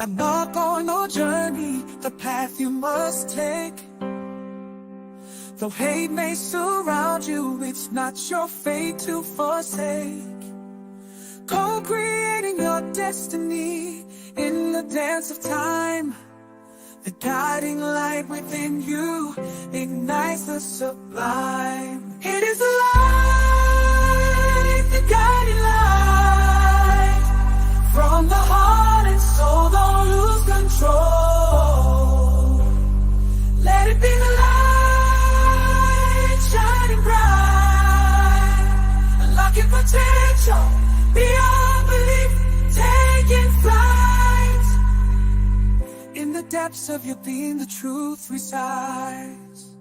Embark on your journey, the path you must take. Though hate may surround you, it's not your fate to forsake. Co-creating your destiny in the dance of time. The guiding light within you ignites the sublime. It is the light, the guiding light. From the heart and soul, don't lose control. Let it be the light shining bright. Unlocking potential beyond belief, taking flight. In the depths of your being, the truth resides.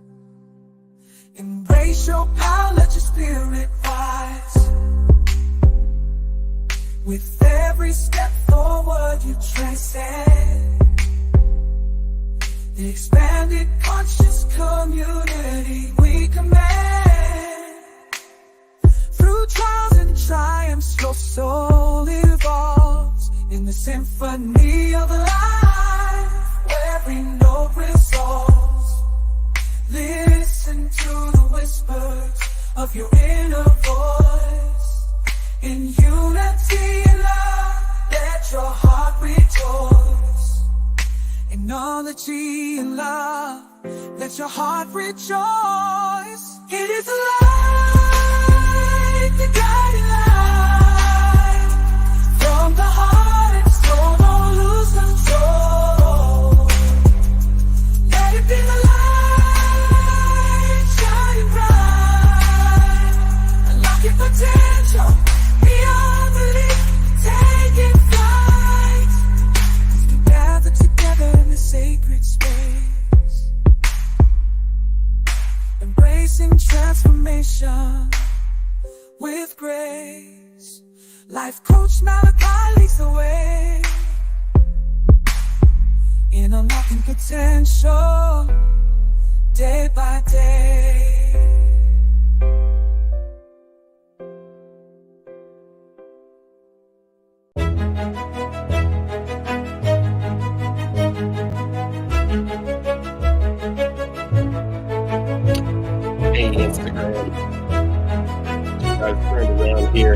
Embrace your power, let your spirit rise. With every step forward you transcend. The expanded conscious community we command. Through trials and triumphs your soul evolves in the symphony of life, where every note resolves. Listen to the whispers of your inner voice. In unity and love, let your heart rejoice. In knowledge and love, let your heart rejoice. It is the light, the guiding light. From the heart and soul, don't lose control. Let it be the light shining bright. Unlocking potential beyond belief, taking flight. As we gather together in the sacred space, embracing transformation with grace. Life coach Malachi leads the way in unlocking potential day by day. Hey, Instagram. I've turned around here.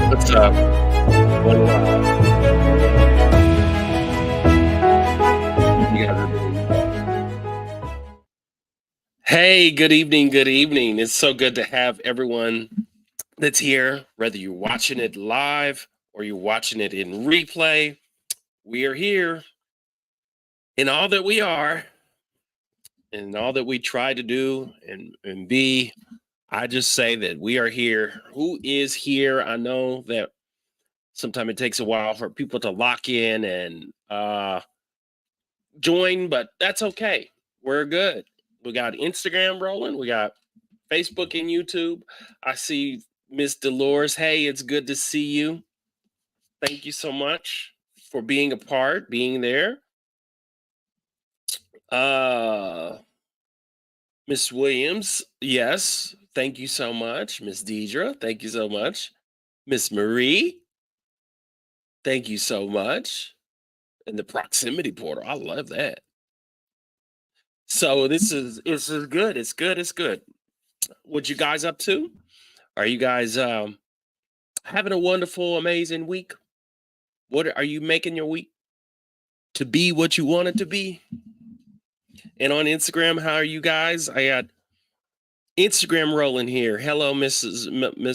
What's up? One live. You guys are doing. Hey, good evening. Good evening. It's so good to have everyone that's here, whether you're watching it live or you're watching it in replay. We are here in all that we are and all that we try to do and be. I just say that we are here. Who is here? I know that sometimes it takes a while for people to lock in and join, but that's okay. We're good. We got Instagram rolling. We got Facebook and YouTube. I see Miss Dolores. Hey, it's good to see you. Thank you so much for being a part, being there. Miss Williams, yes. Thank you so much. Miss Deidre, thank you so much. Miss Marie, thank you so much. And the proximity portal, I love that. So this is good. It's good. It's good. What you guys up to? Are you guys having a wonderful, amazing week? What are you making your week to be what you want it to be? And on Instagram, how are you guys? I got Instagram rolling here. Hello, Miss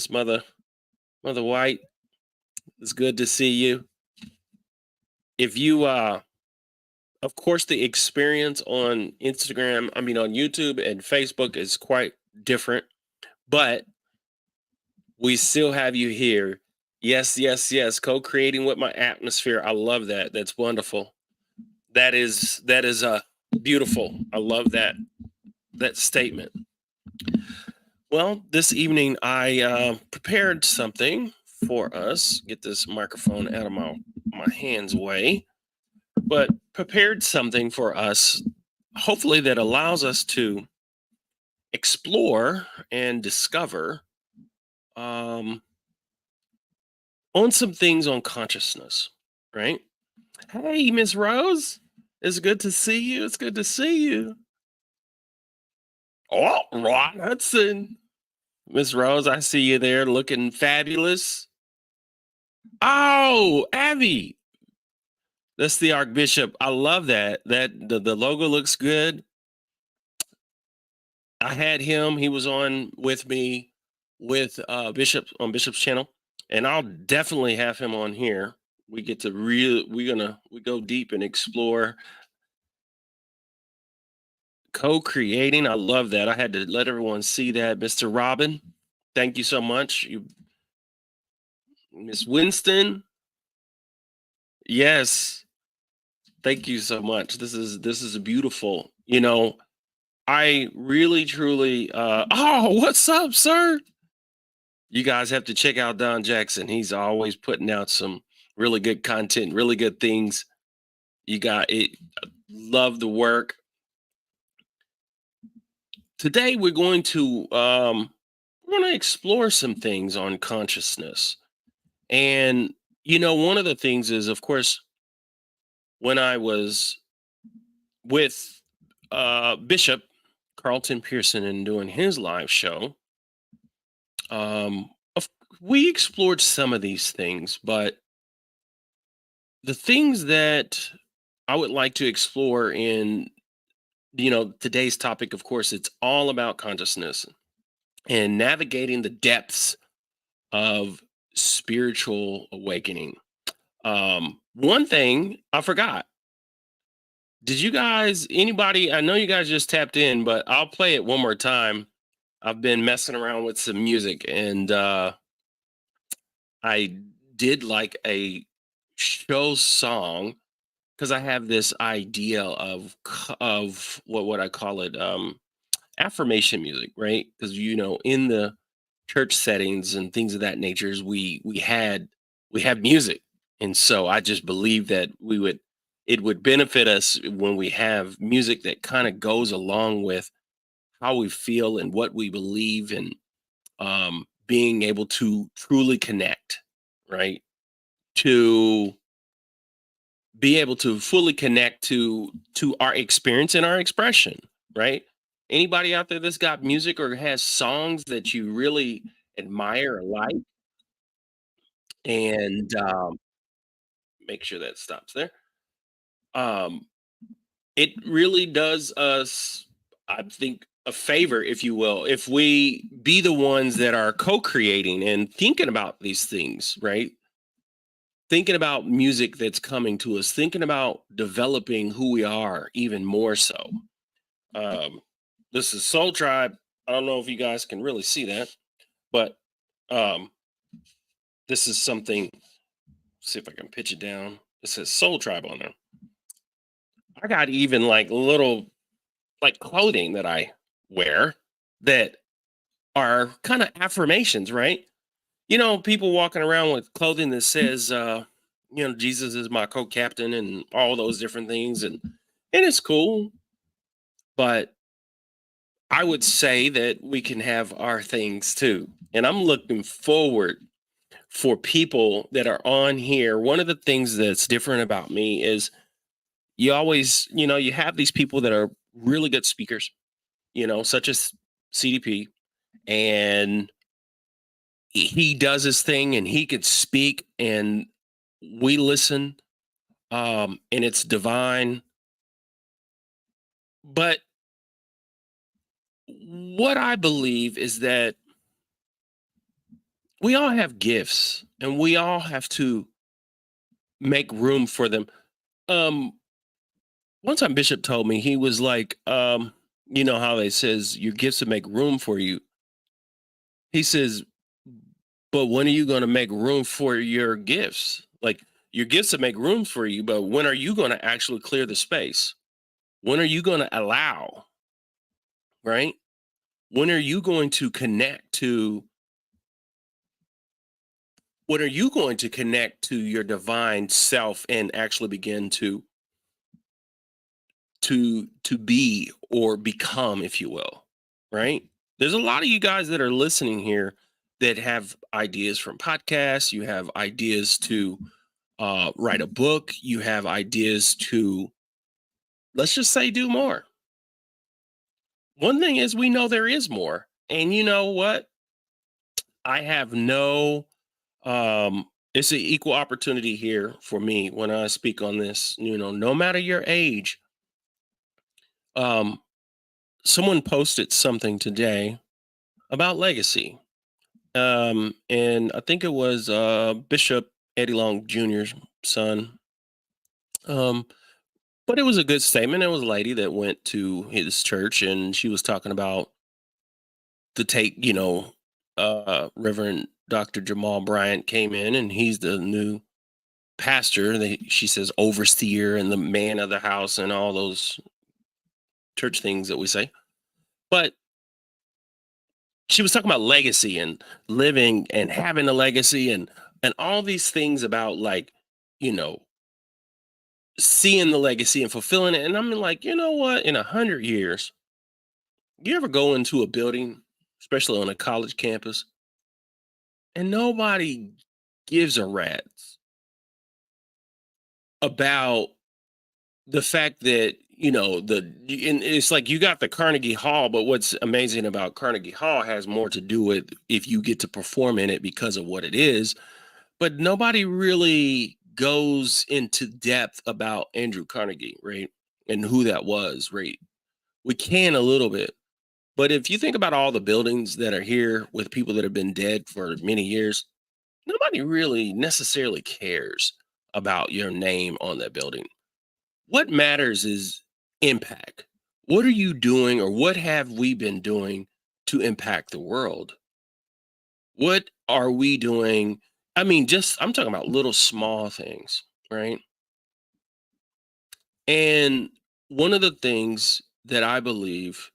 Mother White. It's good to see you. If you of course the experience on Instagram, on YouTube and Facebook is quite different, but we still have you here. Yes, yes, yes. Co-creating with my atmosphere. I love that. That's wonderful. That is beautiful. I love that statement. Well, this evening I prepared something for us. Get this microphone out of my hands way, but prepared something for us, hopefully that allows us to explore and discover on some things on consciousness. right? Hey, Miss Rose. It's good to see you. It's good to see you. Oh, Ron Hudson. Miss Rose, I see you there looking fabulous. Oh, Abby. That's the Archbishop. I love that. The logo looks good. I had him. He was on with me with Bishop on Bishop's channel, and I'll definitely have him on here. We get to we go deep and explore co-creating. I love that. I had to let everyone see that. Mr. Robin, thank you so much. You, Miss Winston, yes, thank you so much. This is beautiful. I really truly oh, what's up, sir? You guys have to check out Don Jackson. He's always putting out some really good content, really good things. You got it. Love the work. Today we're going to explore some things on consciousness. And one of the things is, of course, when I was with Bishop Carlton Pearson and doing his live show, of we explored some of these things, but the things that I would like to explore in today's topic, of course, it's all about consciousness and navigating the depths of spiritual awakening. One thing I forgot. Did you guys, anybody, I know you guys just tapped in, but I'll play it one more time. I've been messing around with some music, and I did like a show song because I have this idea of what would I call it? Affirmation music, right? Because in the church settings and things of that nature, we have music, and so I just believe that it would benefit us when we have music that kind of goes along with how we feel and what we believe, and being able to truly connect, right? To be able to fully connect to our experience and our expression, right? Anybody out there that's got music or has songs that you really admire or like, and make sure that stops there. Um, it really does us, I think, a favor, if you will, if we be the ones that are co-creating and thinking about these things, right? Thinking about music that's coming to us, thinking about developing who we are even more so. Um, this is Soul Tribe. I don't know if you guys can really see that, but um, this is something. See if I can pitch it down. It says Soul Tribe on there. I got even like little like clothing that I wear that are kind of affirmations, right? People walking around with clothing that says, Jesus is my co-captain and all those different things, and it's cool, but I would say that we can have our things too. And I'm looking forward for people that are on here. One of the things that's different about me is you always, you have these people that are really good speakers, such as CDP, and he does his thing and he could speak and we listen, and it's divine. But what I believe is that we all have gifts and we all have to make room for them. Um, One time Bishop told me, he was like, you know how they says your gifts will make room for you. He says, but when are you going to make room for your gifts? Like your gifts will make room for you, but when are you going to actually clear the space? When are you going to allow, right? When are you going to connect to when are you going to connect to your divine self and actually begin to be or become, if you will, right? There's a lot of you guys that are listening here that have ideas from podcasts. You have ideas to write a book, you have ideas to, let's just say, do more. One thing is, we know there is more. And you know what? I have no, it's an equal opportunity here for me when I speak on this. No matter your age, um, someone posted something today about legacy. And I think it was Bishop Eddie Long Jr.'s son. Um, but it was a good statement. It was a lady that went to his church and she was talking about the take, Reverend Dr. Jamal Bryant came in and he's the new pastor. She says overseer and the man of the house and all those church things that we say. But she was talking about legacy and living and having a legacy and all these things about, like, you know seeing the legacy and fulfilling it. And I'm like, you know what? In 100 years, you ever go into a building, especially on a college campus, and nobody gives a rat's about the fact that, and it's like you got the Carnegie Hall, but what's amazing about Carnegie Hall has more to do with if you get to perform in it because of what it is. But nobody really goes into depth about Andrew Carnegie, right? And who that was, right? We can a little bit. But if you think about all the buildings that are here with people that have been dead for many years, nobody really necessarily cares about your name on that building. What matters is impact. What are you doing, or what have we been doing to impact the world? What are we doing? I mean, I'm talking about little small things, right? And one of the things that I believe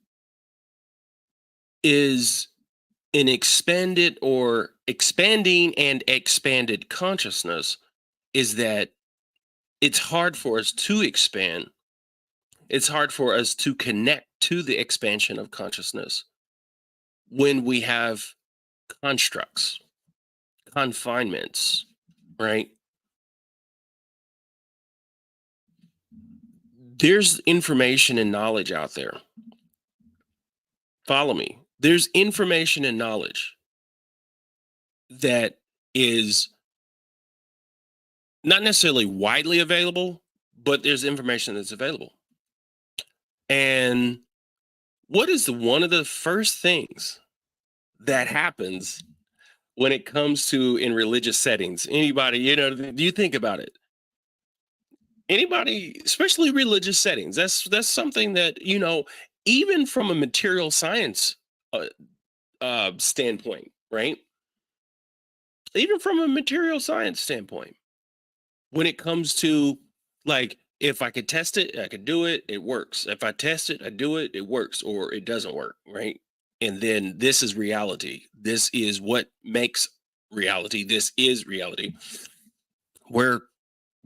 is an expanded or expanding and expanded consciousness is that it's hard for us to expand. It's hard for us to connect to the expansion of consciousness when we have constructs, confinements, right? There's information and knowledge out there. Follow me. There's information and knowledge that is not necessarily widely available, but there's information that's available. And what is one of the first things that happens when it comes to in religious settings? Anybody, do you think about it? Anybody, especially religious settings, that's something that, even from a material science uh, standpoint, right? Even from a material science standpoint, when it comes to, like, if I could test it, I could do it, it works. If I test it, I do it, it works, or it doesn't work, right? And then this is reality. This is what makes reality. This is reality. Where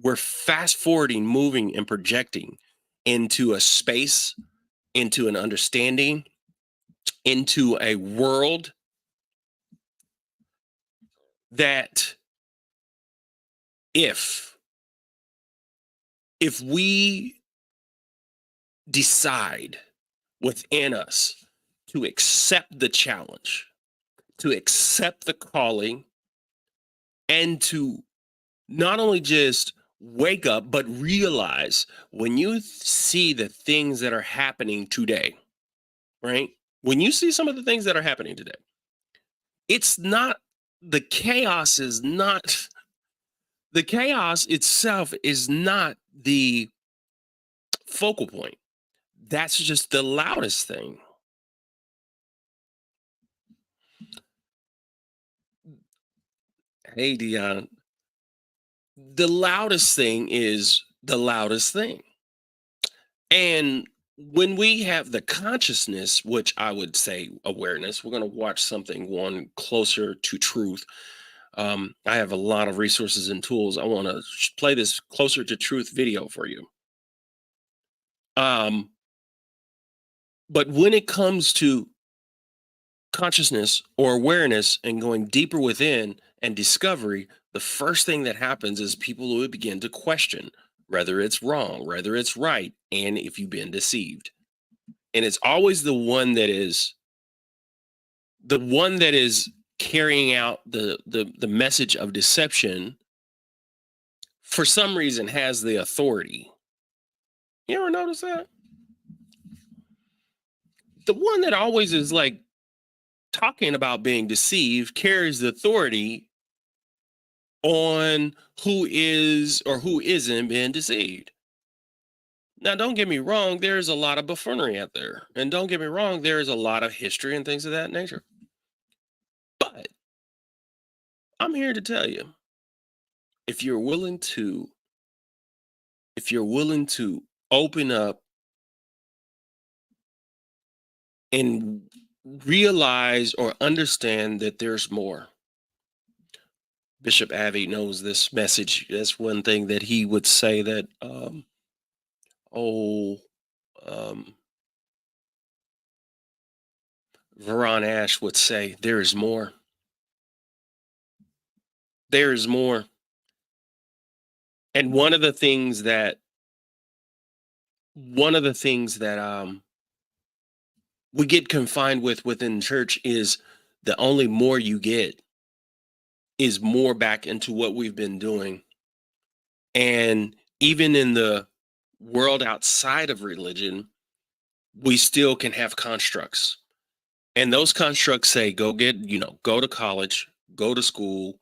we're fast forwarding, moving, and projecting into a space, into an understanding, into a world that if we decide within us to accept the challenge, to accept the calling, and to not only just wake up, but realize when you see the things that are happening today, right? When you see some of the things that are happening today, it's not, the chaos is not, the chaos itself is not the focal point. That's just the loudest thing. Hey, Dion, the loudest thing is the loudest thing. And when we have the consciousness, which I would say awareness, we're going to watch something one closer to truth. I have a lot of resources and tools. I want to play this closer to truth video for you. Um, but when it comes to consciousness or awareness and going deeper within and discovery, the first thing that happens is people will begin to question whether it's wrong, whether it's right, and if you've been deceived. And it's always the one that is carrying out the message of deception for some reason has the authority. You ever notice that? The one that always is like talking about being deceived carries the authority on who is or who isn't being deceived. Now, don't get me wrong, there's a lot of buffoonery out there. And don't get me wrong, there is a lot of history and things of that nature. But I'm here to tell you, if you're willing to, if you're willing to open up and realize or understand that there's more. Bishop Abbey knows this message. That's one thing that he would say that oh um Veron Ash would say, there is more. There is more. And one of the things that we get confined with within church is the only more you get is more back into what we've been doing. And even in the world outside of religion, we still can have constructs. And those constructs say go to college, go to school,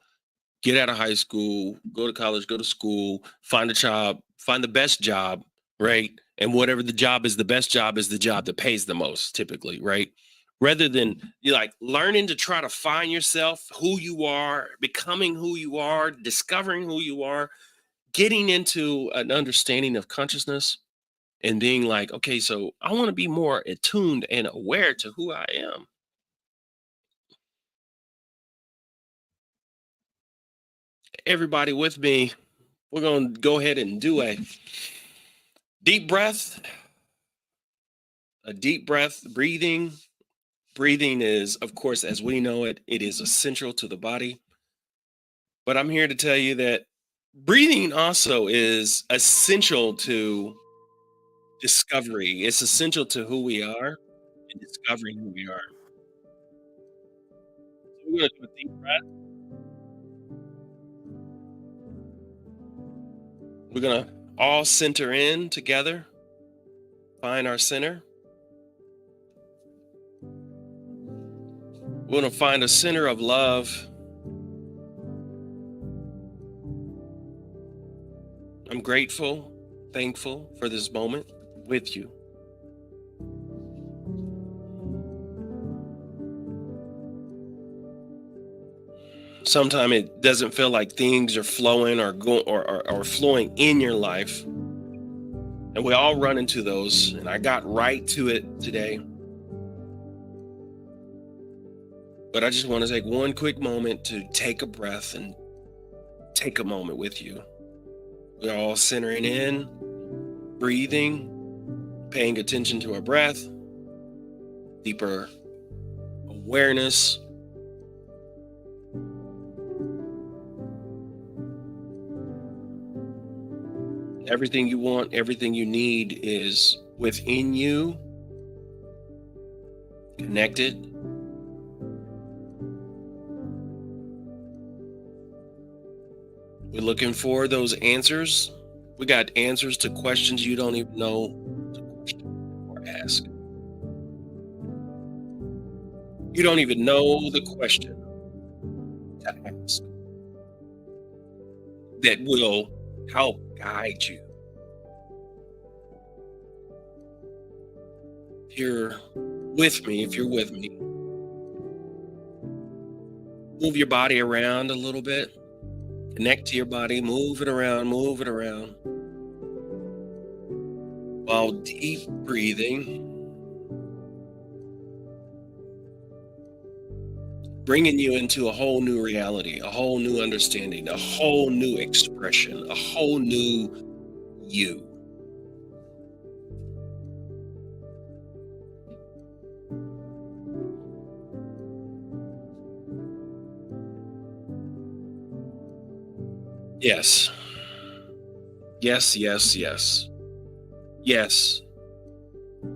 get out of high school, go to college, go to school, find a job, find the best job, right? And whatever the job is, the best job is the job that pays the most, typically, right? Rather than you like learning to try to find yourself, who you are, becoming who you are, discovering who you are, getting into an understanding of consciousness and being like, okay, so I want to be more attuned and aware to who I am. Everybody with me, we're going to go ahead and do deep breath, a deep breath, breathing. Breathing is, of course, as we know it, it is essential to the body. But I'm here to tell you that breathing also is essential to discovery. It's essential to who we are and discovering who we are. So we're going to do a deep breath. We're going to all center in together, find our center. We're going to find a center of love. I'm grateful, thankful for this moment with you. Sometimes it doesn't feel like things are flowing or going or flowing in your life. And we all run into those. And I got right to it today. But I just want to take one quick moment to take a breath and take a moment with you. We're all centering in, breathing, paying attention to our breath, deeper awareness. Everything you want, everything you need is within you, connected. We're looking for those answers. We got answers to questions you don't even know to question or ask. You don't even know the question to ask that will help guide you. If you're with me, move your body around a little bit. Connect to your body, move it around. While deep breathing, bringing you into a whole new reality, a whole new understanding, a whole new expression, a whole new you. Yes. Yes, yes, yes. Yes.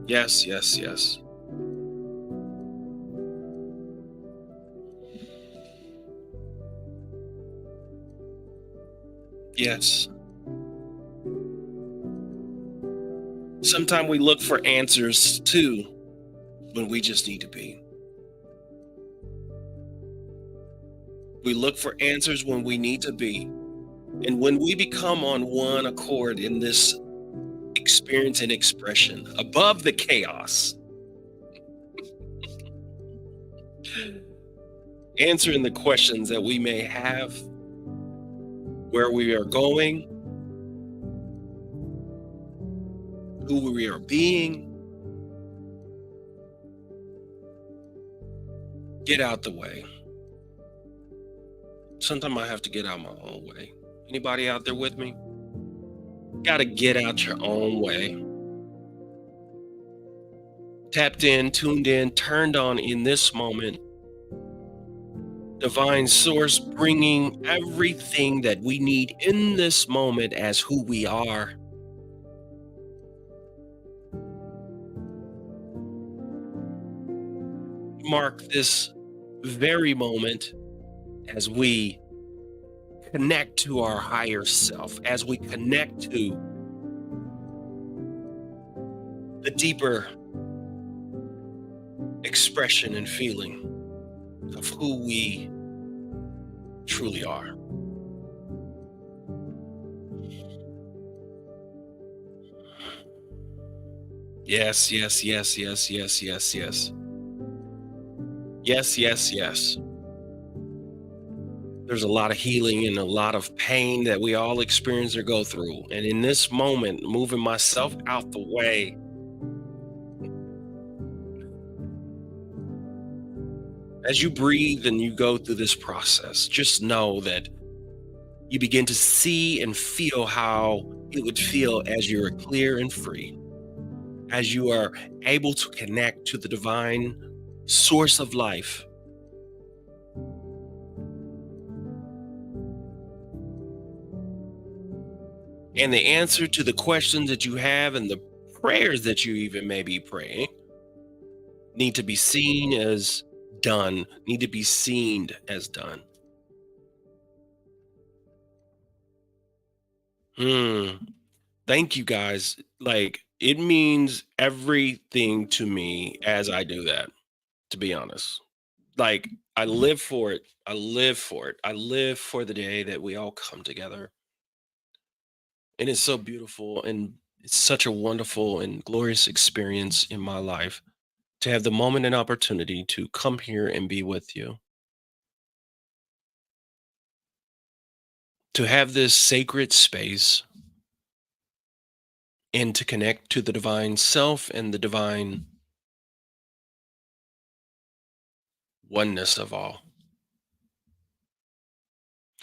Yes, yes, yes. Yes. Sometimes we look for answers too when we just need to be. We look for answers when we need to be. And when we become on one accord in this experience and expression above the chaos, answering the questions that we may have, where we are going, who we are being, get out the way. Sometimes I have to get out my own way. Anybody out there with me? Got to get out your own way. Tapped in, tuned in, turned on in this moment. Divine source bringing everything that we need in this moment as who we are. Mark this very moment as we connect to our higher self, as we connect to the deeper expression and feeling of who we truly are. Yes, yes, yes, yes, yes, yes, yes. Yes, yes, yes. There's a lot of healing and a lot of pain that we all experience or go through. And in this moment, moving myself out the way, as you breathe and you go through this process, just know that you begin to see and feel how it would feel as you're clear and free, as you are able to connect to the divine source of life. And the answer to the questions that you have and the prayers that you even may be praying need to be seen as done, need to be seen as done. Hmm. Thank you guys. Like, it means everything to me as I do that, to be honest. Like, I live for it. I live for it. I live for the day that we all come together. And it's so beautiful and it's such a wonderful and glorious experience in my life to have the moment and opportunity to come here and be with you, to have this sacred space and to connect to the divine self and the divine oneness of all.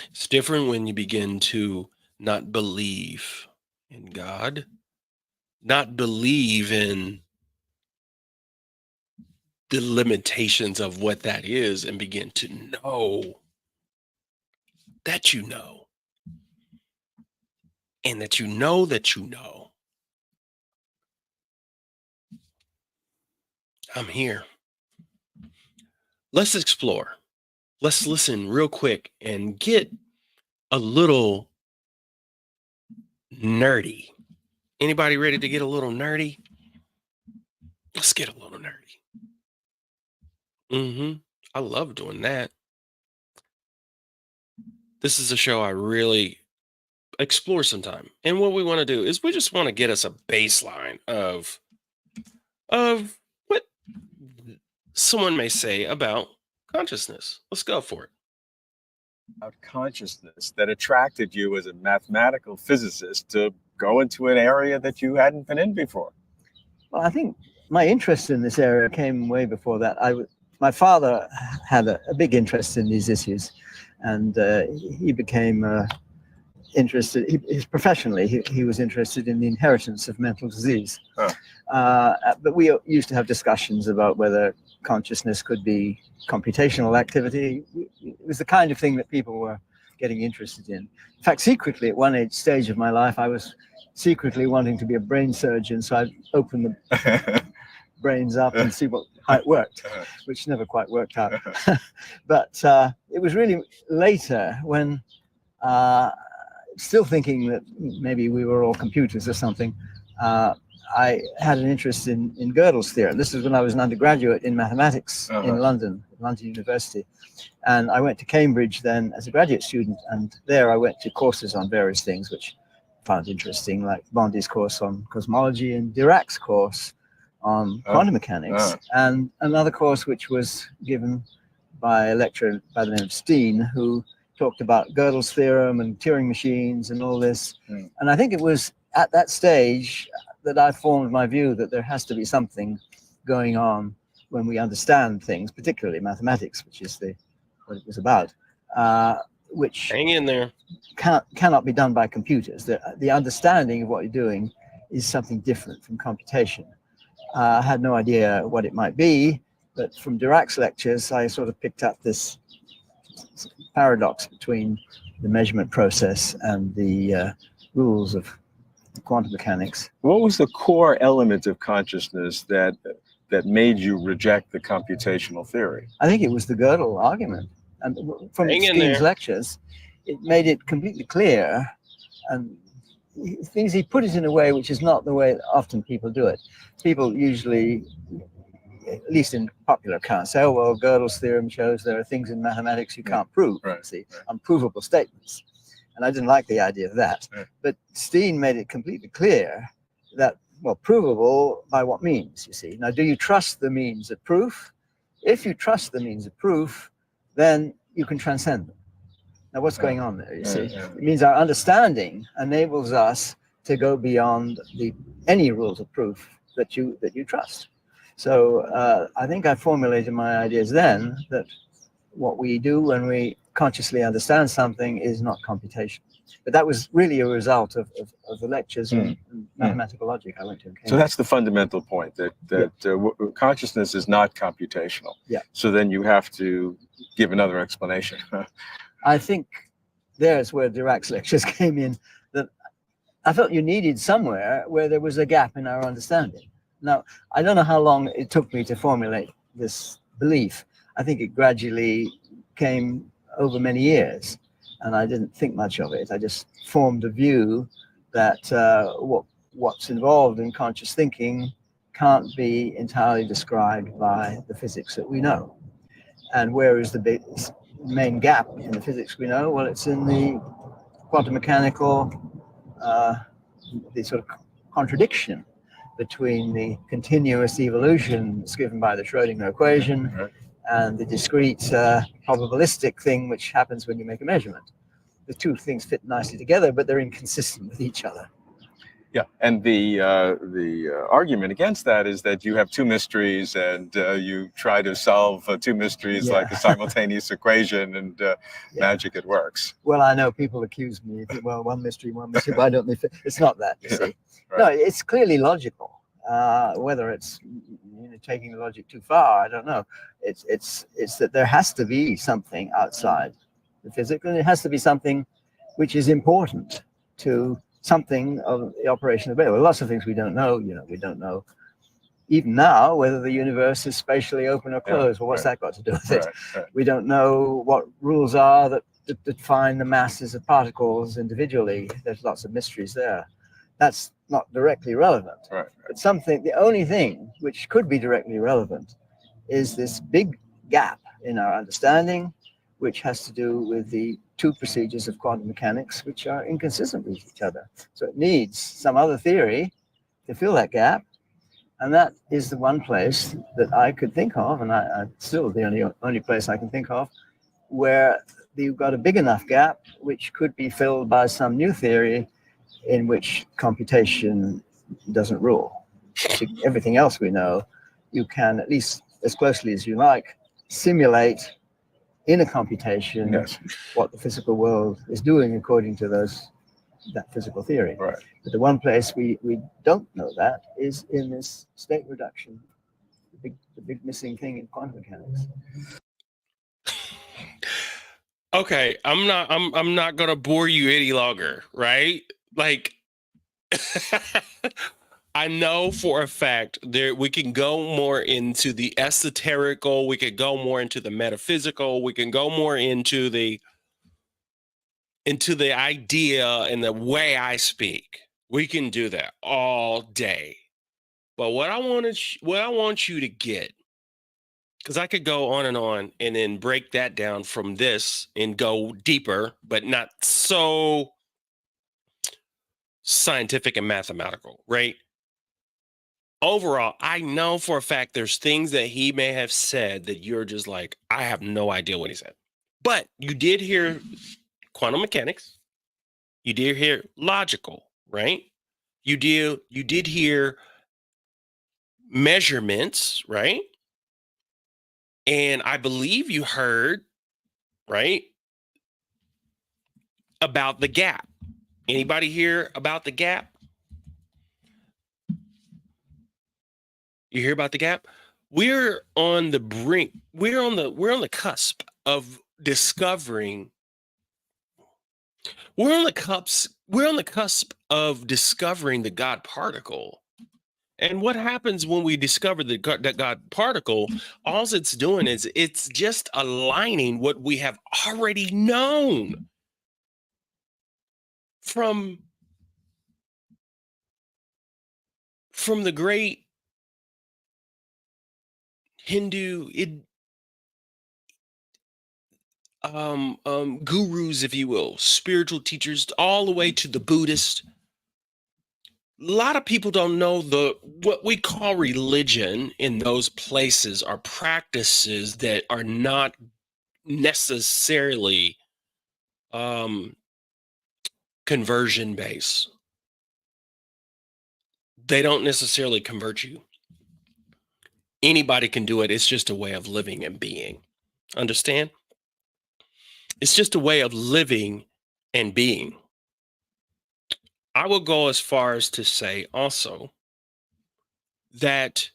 It's different when you begin to not believe in God, not believe in the limitations of what that is, and begin to know that you know, and that you know that you know. I'm here. Let's explore. Let's listen real quick and get a little nerdy. Anybody ready to get a little nerdy? Let's get a little nerdy. I love doing that. This is a show I really explore sometime. And what we want to do is we just want to get us a baseline of what someone may say about consciousness. Let's go for it. About consciousness that attracted you as a mathematical physicist to go into an area that you hadn't been in before? Well, I think my interest in this area came way before that. My father had a big interest in these issues, and he became interested. Professionally, he was interested in the inheritance of mental disease. But we used to have discussions about whether consciousness could be computational activity. It was the kind of thing that people were getting interested in. In fact, secretly, at one stage of my life, I was secretly wanting to be a brain surgeon, so I'd open the brains up and see how it worked, which never quite worked out. But it was really later when, still thinking that maybe we were all computers or something, I had an interest in Gödel's theorem. This is when I was an undergraduate in mathematics in London University. And I went to Cambridge then as a graduate student, and there I went to courses on various things which I found interesting, like Bondi's course on cosmology and Dirac's course on quantum mechanics, and another course which was given by a lecturer by the name of Steen, who talked about Gödel's theorem and Turing machines and all this. And I think it was at that stage that I formed my view that there has to be something going on when we understand things, particularly mathematics, which is what it was about, which Hang in there. cannot be done by computers. The understanding of what you're doing is something different from computation. I had no idea what it might be, but from Dirac's lectures, I sort of picked up this paradox between the measurement process and the rules of quantum mechanics. What was the core element of consciousness that made you reject the computational theory? I think it was the Gödel argument. And from Steen's lectures, it made it completely clear, and things he put it in a way which is not the way that often people do it. People usually, at least in popular accounts, say, oh, well, Gödel's theorem shows there are things in mathematics you can't prove, unprovable statements. And I didn't like the idea of that. But Steen made it completely clear that, well, provable by what means, you see. Now, do you trust the means of proof? If you trust the means of proof, then you can transcend them. Now, what's going on there, you see? It means our understanding enables us to go beyond any rules of proof that you trust. So I think I formulated my ideas then that what we do when we consciously understand something is not computation. But that was really a result of the lectures and mathematical logic I went to in Cambridge. So that's the fundamental point, that consciousness is not computational. Yeah. So then you have to give another explanation. I think there's where Dirac's lectures came in, that I felt you needed somewhere where there was a gap in our understanding. Now, I don't know how long it took me to formulate this belief. I think it gradually came over many years, and I didn't think much of it. I just formed a view that what's involved in conscious thinking can't be entirely described by the physics that we know. And where is the main gap in the physics we know? Well, it's in the quantum mechanical, the sort of contradiction between the continuous evolution that's given by the Schrödinger equation and the discrete probabilistic thing which happens when you make a measurement. The two things fit nicely together, but they're inconsistent with each other. Yeah, and the argument against that is that you have two mysteries, and you try to solve two mysteries like a simultaneous equation, and magic, it works. Well, I know people accuse me, well, one mystery, why don't they fit? It's not that, you see. Right. No, it's clearly logical. Whether it's taking the logic too far, I don't know. It's that there has to be something outside the physics, and it has to be something which is important to something of the operation of the brain. Lots of things we don't know. We don't know even now whether the universe is spatially open or closed. Well, what's that got to do with it? We don't know what rules are that define the masses of particles individually. There's lots of mysteries there. That's not directly relevant. But the only thing which could be directly relevant is this big gap in our understanding, which has to do with the two procedures of quantum mechanics, which are inconsistent with each other. So it needs some other theory to fill that gap. And that is the one place that I could think of, and I still the only place I can think of, where you've got a big enough gap which could be filled by some new theory in which computation doesn't rule. Everything else we know, you can, at least as closely as you like, simulate in a computation what the physical world is doing according to that physical theory. But the one place we don't know that is in this state reduction, the big missing thing in quantum mechanics. Okay, I'm not gonna bore you any longer, right? Like I know for a fact there we can go more into the esoterical, we could go more into the metaphysical, we can go more into the idea and the way I speak. We can do that all day. But what I want you to get, because I could go on and then break that down from this and go deeper, but not so scientific and mathematical, right? Overall, I know for a fact there's things that he may have said that you're just like, I have no idea what he said. But you did hear quantum mechanics. You did hear logical, right? You did hear measurements, right? And I believe you heard, right, about the gap. Anybody hear about the gap? You hear about the gap? We're on the brink. We're on the cusp of discovering. We're on the cusp of discovering the God particle. And what happens when we discover that God particle? All it's doing is it's just aligning what we have already known from the great Hindu gurus, if you will, spiritual teachers, all the way to the Buddhist. A lot of people don't know what we call religion in those places are practices that are not necessarily conversion based. They don't necessarily convert you. Anybody can do it. It's just a way of living and being. Understand? It's just a way of living and being. I will go as far as to say also that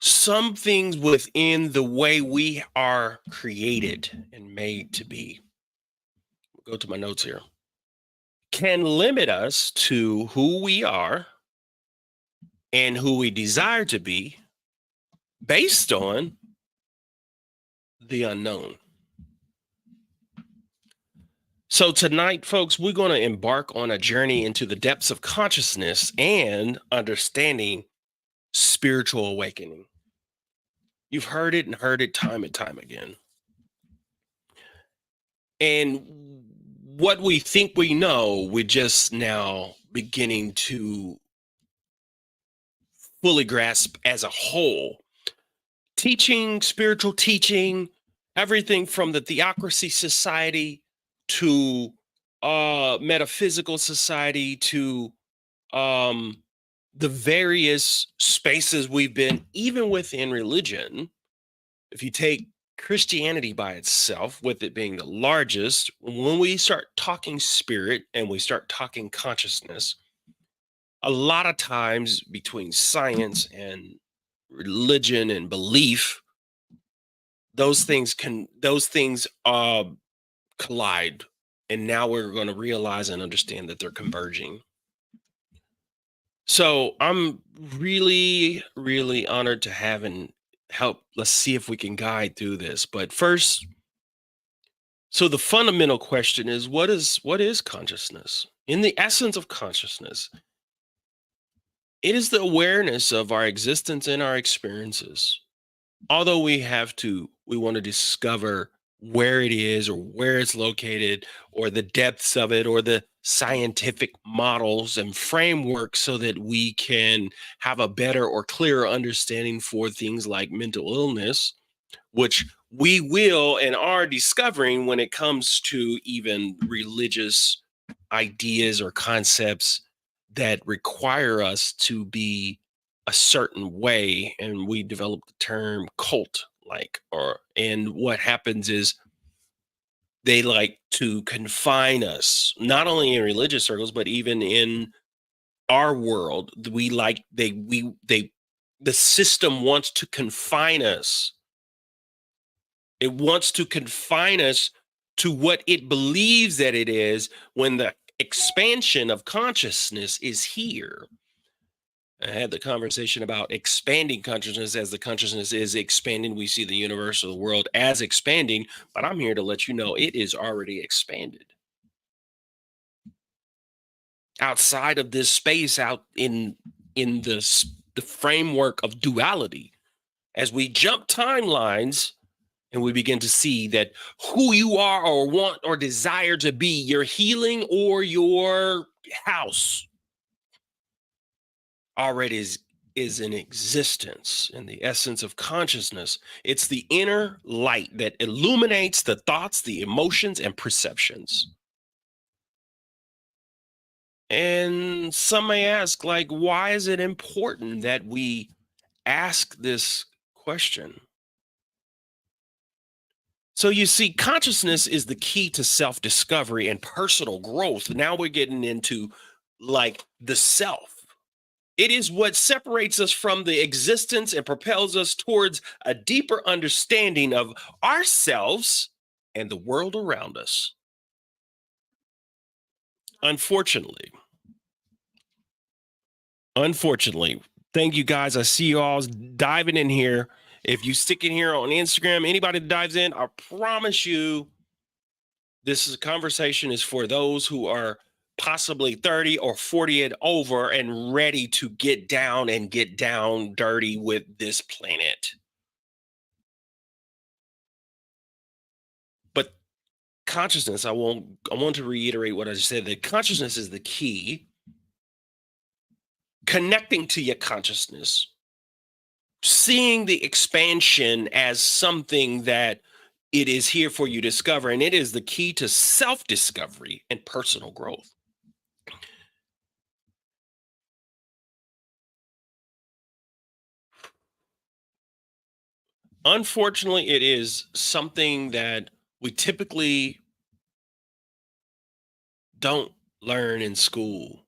some things within the way we are created and made to be, go to my notes here, can limit us to who we are and who we desire to be based on the unknown. So tonight, folks, we're going to embark on a journey into the depths of consciousness and understanding spiritual awakening. You've heard it and heard it time and time again. And what we think we know, we're just now beginning to fully grasp as a whole. Teaching, spiritual teaching, everything from the Theocracy Society to Metaphysical Society to the various spaces we've been, even within religion. If you take Christianity by itself, with it being the largest, when we start talking spirit and we start talking consciousness, a lot of times between science and religion and belief, those things collide. And now we're going to realize and understand that they're converging. So I'm really, really honored to have and help. Let's see if we can guide through this. But first, so the fundamental question is what is consciousness? In the essence of consciousness, it is the awareness of our existence and our experiences. Although we want to discover where it is or where it's located or the depths of it or the scientific models and frameworks so that we can have a better or clearer understanding for things like mental illness, which we will and are discovering when it comes to even religious ideas or concepts that require us to be a certain way. And we develop the term cult like, and what happens is they like to confine us, not only in religious circles, but even in our world. The system wants to confine us It wants to confine us to what it believes that it is when the expansion of consciousness is here. I had the conversation about expanding consciousness. As the consciousness is expanding, we see the universe or the world as expanding, but I'm here to let you know it is already expanded. Outside of this space, out in the framework of duality, as we jump timelines and we begin to see that who you are or want or desire to be, your healing or your house, already is in existence in the essence of consciousness. It's the inner light that illuminates the thoughts, the emotions, and perceptions. And some may ask, like, why is it important that we ask this question? So you see, consciousness is the key to self-discovery and personal growth. Now we're getting into like the self. It is what separates us from the existence and propels us towards a deeper understanding of ourselves and the world around us. Unfortunately, thank you guys. I see you all diving in here. If you stick in here on Instagram, anybody that dives in, I promise you, this is a conversation is for those who are possibly 30 or 40 and over and ready to get down dirty with this planet. But consciousness, I want to reiterate what I just said, that consciousness is the key. Connecting to your consciousness, seeing the expansion as something that it is here for you to discover, and it is the key to self-discovery and personal growth. Unfortunately, it is something that we typically don't learn in school.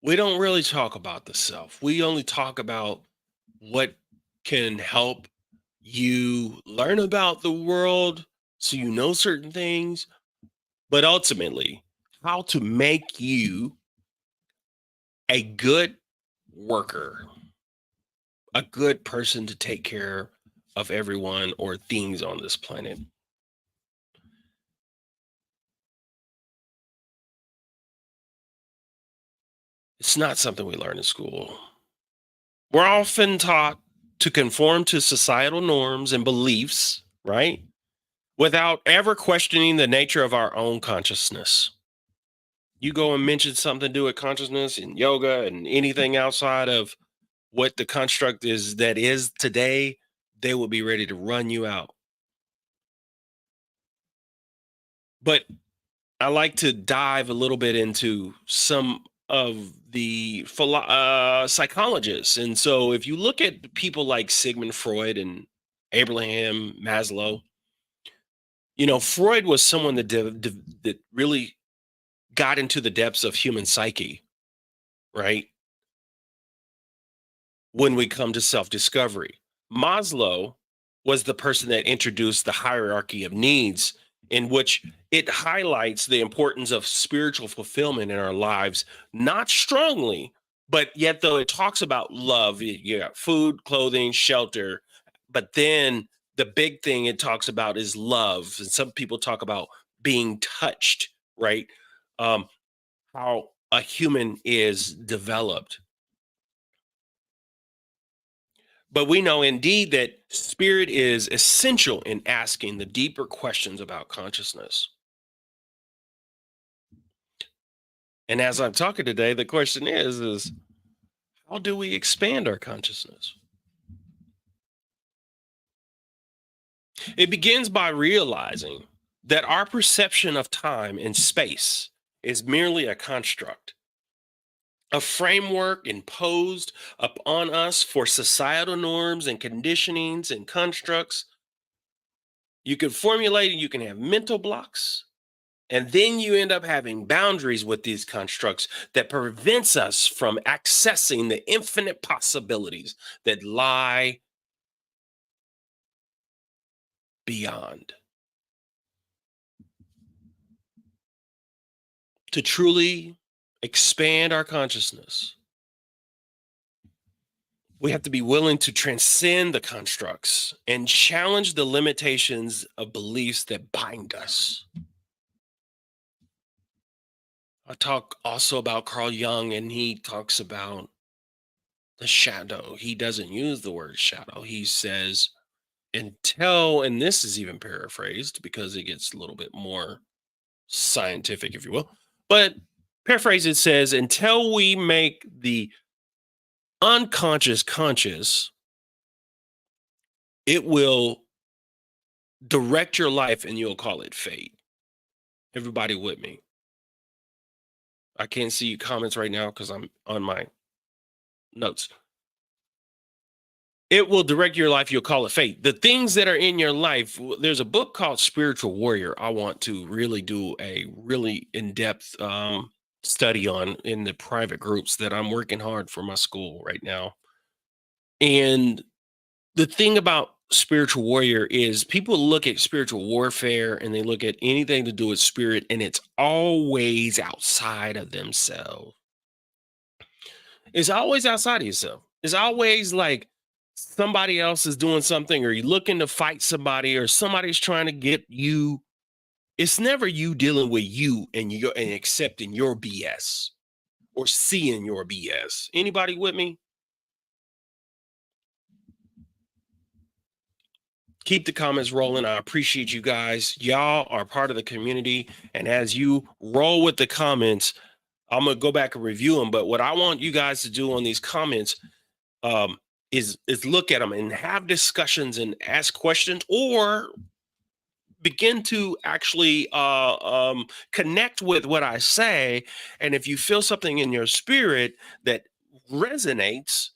We don't really talk about the self. We only talk about what can help you learn about the world so you know certain things, but ultimately, how to make you a good worker, a good person to take care of everyone or things on this planet. It's not something we learn in school. We're often taught to conform to societal norms and beliefs, right? Without ever questioning the nature of our own consciousness. You go and mention something to do with consciousness and yoga and anything outside of what the construct is that is today, they will be ready to run you out. But I like to dive a little bit into some of the psychologists. And so if you look at people like Sigmund Freud and Abraham Maslow, you know, Freud was someone that really got into the depths of human psyche, right? When we come to self-discovery. Maslow was the person that introduced the hierarchy of needs, in which it highlights the importance of spiritual fulfillment in our lives, not strongly, but yet though it talks about love, you got food, clothing, shelter, but then the big thing it talks about is love. And some people talk about being touched, right? How a human is developed. But we know indeed that spirit is essential in asking the deeper questions about consciousness. And as I'm talking today, the question is how do we expand our consciousness? It begins by realizing that our perception of time and space is merely a construct, a framework imposed upon us for societal norms and conditionings and constructs. You can formulate and you can have mental blocks. And then you end up having boundaries with these constructs that prevents us from accessing the infinite possibilities that lie beyond. To truly expand our consciousness, we have to be willing to transcend the constructs and challenge the limitations of beliefs that bind us. I talk also about Carl Jung, and he talks about the shadow. He doesn't use the word shadow. He says, until, and this is even paraphrased because it gets a little bit more scientific, if you will, but paraphrase it says, until we make the unconscious conscious, it will direct your life and you'll call it fate. Everybody with me? I can't see your comments right now because I'm on my notes. It will direct your life. You'll call it fate. The things that are in your life, there's a book called Spiritual Warrior. I want to really do a really in-depth study on in the private groups that I'm working hard for my school right now. And the thing about spiritual warrior is people look at spiritual warfare and they look at anything to do with spirit, and it's always outside of themselves. It's always outside of yourself. It's always like somebody else is doing something, or you're looking to fight somebody, or somebody's trying to get you. It's never you dealing with you and accepting your BS or seeing your BS. Anybody with me? Keep the comments rolling. I appreciate you guys. Y'all are part of the community. And as you roll with the comments, I'm going to go back and review them. But what I want you guys to do on these comments is look at them and have discussions and ask questions, or begin to actually connect with what I say. And if you feel something in your spirit that resonates,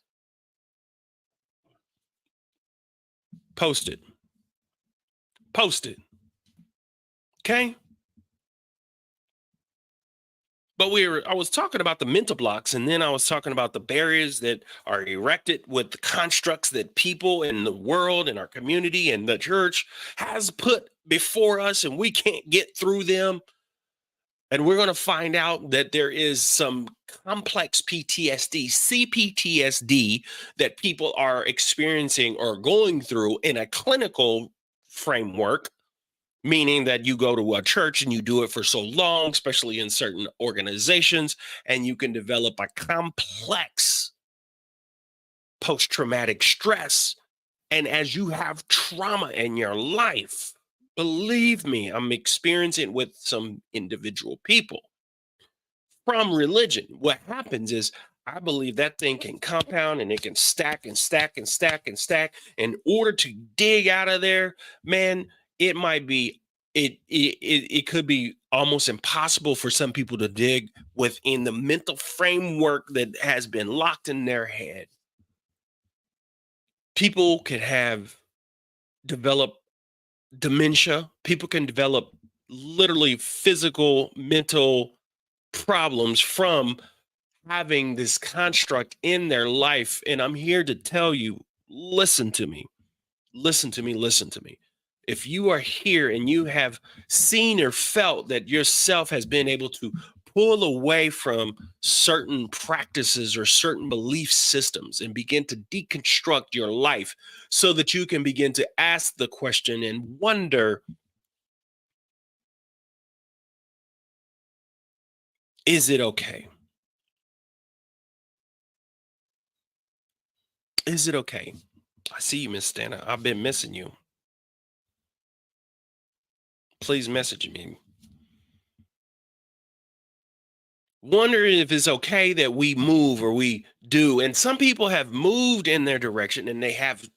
post it. Post it. Okay? But I was talking about the mental blocks, and then I was talking about the barriers that are erected with the constructs that people in the world and our community and the church has put before us, and we can't get through them. And we're going to find out that there is some complex PTSD, CPTSD, that people are experiencing or going through in a clinical framework, meaning that you go to a church and you do it for so long, especially in certain organizations, and you can develop a complex post-traumatic stress. And as you have trauma in your life, believe me, I'm experiencing it with some individual people from religion. What happens is, I believe that thing can compound and it can stack and stack and stack and stack. In order to dig out of there, man, it might be it could be almost impossible for some people to dig within the mental framework that has been locked in their head. People can have develop dementia. People can develop literally physical, mental problems from having this construct in their life. And I'm here to tell you, listen to me, listen to me, listen to me. If you are here and you have seen or felt that yourself has been able to pull away from certain practices or certain belief systems and begin to deconstruct your life so that you can begin to ask the question and wonder, is it okay? Is it okay? I see you, Miss Stana. I've been missing you. Please message me. Wondering if it's okay that we move or we do. And some people have moved in their direction, and they have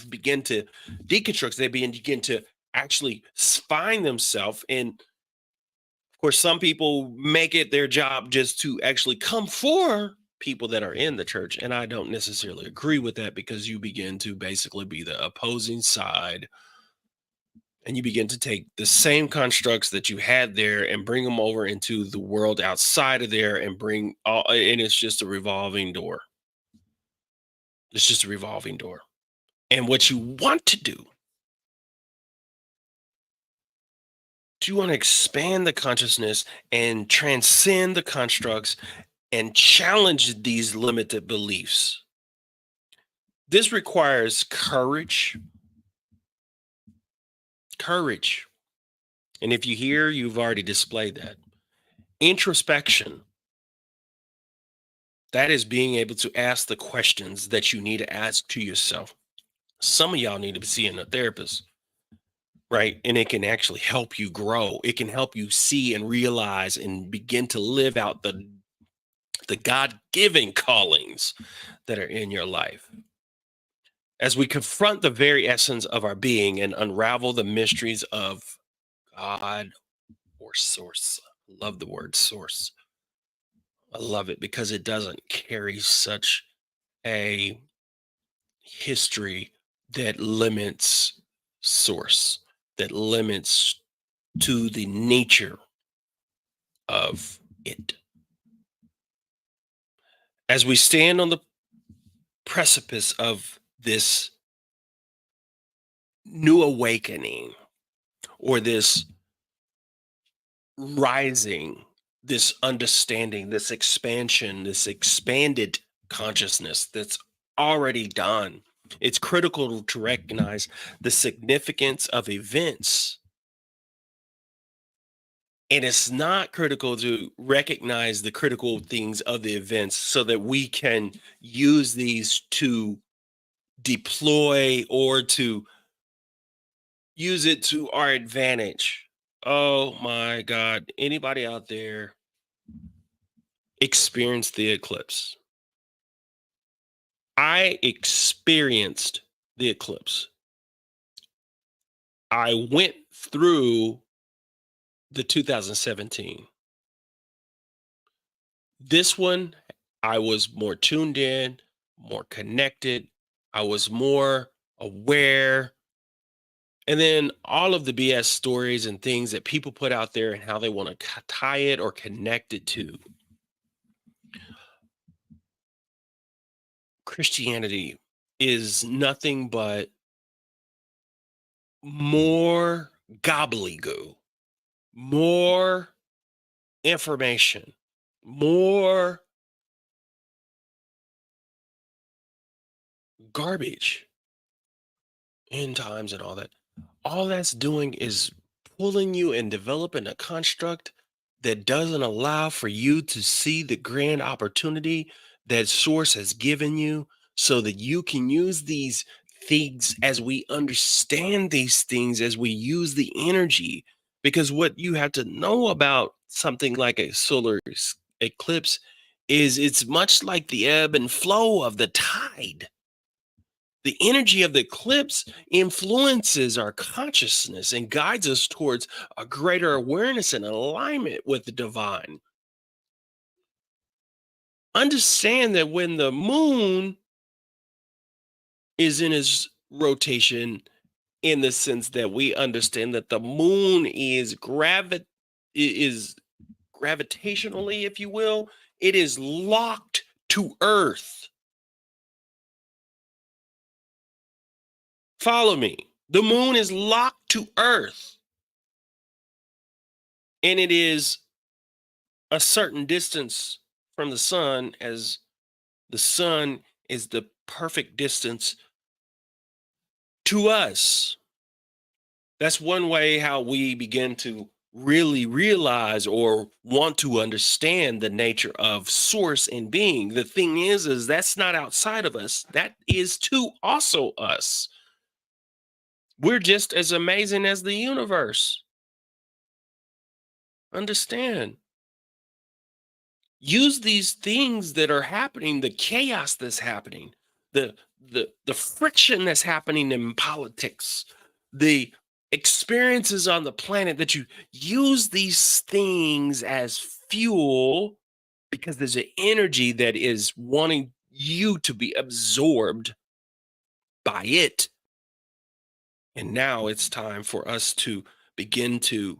begin to deconstruct. They begin to actually find themselves. And of course, some people make it their job just to actually come for people that are in the church. And I don't necessarily agree with that, because you begin to basically be the opposing side, and you begin to take the same constructs that you had there and bring them over into the world outside of there, and bring all, and it's just a revolving door. It's just a revolving door. And what you want to do Do you want to expand the consciousness and transcend the constructs and challenge these limited beliefs? This requires courage. Courage. And if you hear, you've already displayed that. Introspection. That is being able to ask the questions that you need to ask to yourself. Some of y'all need to be seeing a therapist, right? And it can actually help you grow. It can help you see and realize and begin to live out the God-given callings that are in your life. As we confront the very essence of our being and unravel the mysteries of God or source. I love the word source. I love it because it doesn't carry such a history that limits source, that limits to the nature of it. As we stand on the precipice of this new awakening or this rising, this understanding, this expansion, this expanded consciousness that's already done, it's critical to recognize the significance of events. And it's not critical to recognize the critical things of the events so that we can use these to deploy or to use it to our advantage. Oh my God. Anybody out there experienced the eclipse? I experienced the eclipse. I went through the 2017. This one, I was more tuned in, more connected. I was more aware. And then all of the BS stories and things that people put out there and how they want to tie it or connect it to Christianity is nothing but more gobbledygook, more information, more garbage, end times and all that. All that's doing is pulling you and developing a construct that doesn't allow for you to see the grand opportunity that source has given you so that you can use these things as we understand these things, as we use the energy. Because what you have to know about something like a solar eclipse is it's much like the ebb and flow of the tide. The energy of the eclipse influences our consciousness and guides us towards a greater awareness and alignment with the divine. Understand that when the moon is in its rotation, in the sense that we understand that the moon is gravitationally, if you will, it is locked to Earth. Follow me. The moon is locked to Earth. And it is a certain distance from the sun, as the sun is the perfect distance to us. That's one way how we begin to really realize or want to understand the nature of source and being. The thing is that's not outside of us. That is to also us. We're just as amazing as the universe. Understand. Use these things that are happening, the chaos that's happening, the friction that's happening in politics, the experiences on the planet, that you use these things as fuel because there's an energy that is wanting you to be absorbed by it. And now it's time for us to begin to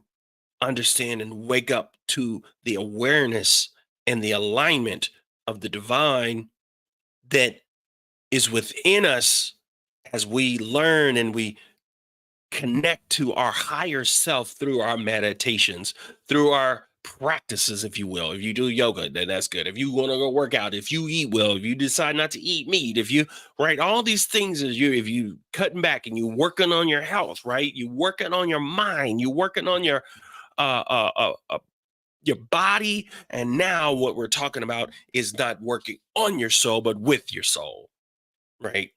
understand and wake up to the awareness and the alignment of the divine that is within us as we learn and we connect to our higher self through our meditations, through our practices, if you will. If you do yoga, then that's good. If you want to go work out, if you eat well, if you decide not to eat meat, if you, right, all these things is if you cutting back and you working on your health, right? You working on your mind, you working on your body. And now what we're talking about is not working on your soul, but with your soul, right?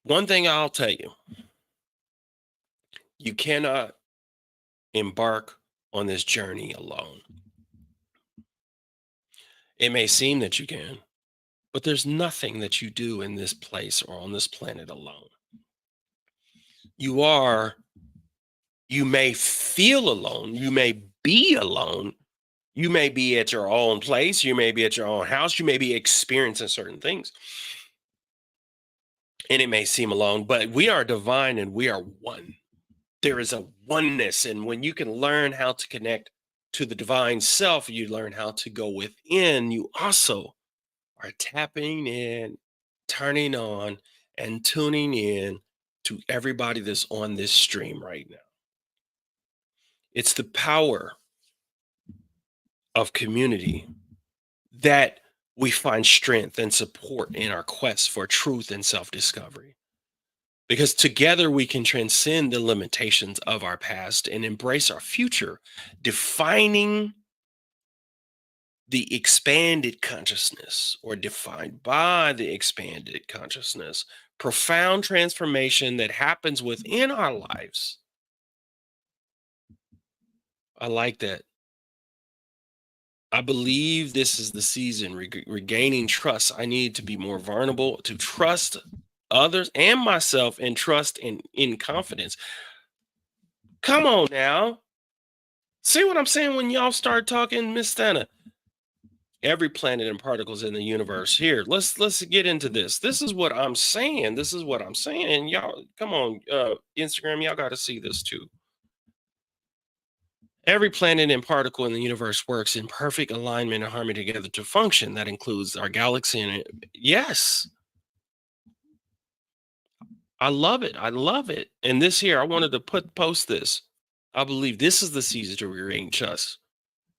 One thing I'll tell you, you cannot embark on this journey alone. It may seem that you can, but there's nothing that you do in this place or on this planet alone. You may feel alone, you may be alone, you may be at your own place, you may be at your own house, you may be experiencing certain things. And it may seem alone, but we are divine and we are one. There is a oneness. And when you can learn how to connect to the divine self, you learn how to go within. You also are tapping in, turning on, and tuning in to everybody that's on this stream right now. It's the power of community that we find strength and support in our quest for truth and self-discovery. Because together we can transcend the limitations of our past and embrace our future, defining the expanded consciousness or defined by the expanded consciousness, profound transformation that happens within our lives. I like that. I believe this is the season, regaining trust. I need to be more vulnerable, to trust others and myself, and trust in confidence. Come on now. See what I'm saying when y'all start talking, Miss Stana? Every planet and particles in the universe. Here, let's get into this. This is what I'm saying. This is what I'm saying. And y'all, come on, Instagram, y'all got to see this too. Every planet and particle in the universe works in perfect alignment and harmony together to function. That includes our galaxy. And yes, I love it. I love it. And this here, I wanted to post this. I believe this is the season to regain trust.